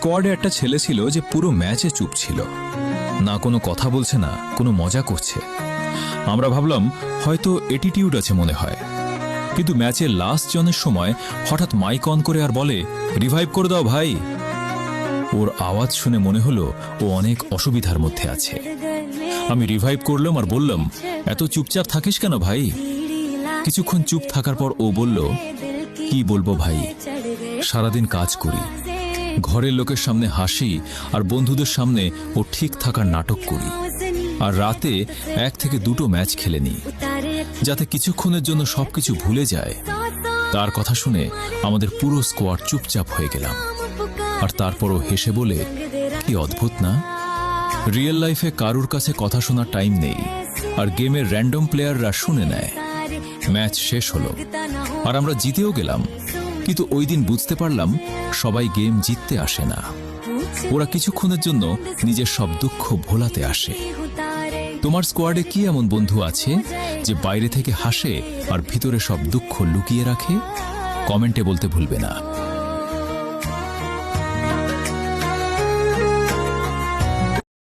স্কোয়াডে একটা ছেলে ছিল যে পুরো ম্যাচে চুপ ছিল, না কোনো কথা বলছে, না কোনো মজা করছে। আমরা ভাবলাম হয়তো অ্যাটিটিউড আছে মনে হয়, কিন্তু ম্যাচের লাস্ট জনের সময় হঠাৎ মাইক অন করে আর বলে, রিভাইভ করে দাও ভাই। ওর আওয়াজ শুনে মনে হলো ও অনেক অসুবিধার মধ্যে আছে। আমি রিভাইভ করলাম আর বললাম, এত চুপচাপ থাকিস কেন ভাই? কিছুক্ষণ চুপ থাকার পর ও বলল, কি বলবো ভাই, সারাদিন কাজ করি, ঘরের লোকের সামনে হাসি আর বন্ধুদের সামনে ও ঠিক থাকার নাটক করি, আর রাতে 1 থেকে 2টো ম্যাচ খেলে নিই, যাতে কিছুক্ষণের জন্য সবকিছু ভুলে যায়। তার কথা শুনে আমাদের পুরো স্কোয়াড চুপচাপ হয়ে গেলাম। আর তারপরও হেসে বলে, কি অদ্ভুত না, রিয়েল লাইফে কারুর কাছে কথা শোনার টাইম নেই, আর গেমের র্যান্ডম প্লেয়াররা শুনে নেয়। ম্যাচ শেষ হলো আর আমরা জিতেও গেলাম, কিন্তু ওই দিন বুঝতে পারলাম সবাই গেম জিততে আসে না, ওরা কিছুক্ষণের জন্য নিজের সব দুঃখ ভোলাতে আসে। তোমার স্কোয়াডে কি এমন বন্ধু আছে যে বাইরে থেকে হাসে আর ভিতরে সব দুঃখ লুকিয়ে রাখে? কমেন্টে বলতে ভুলবে না।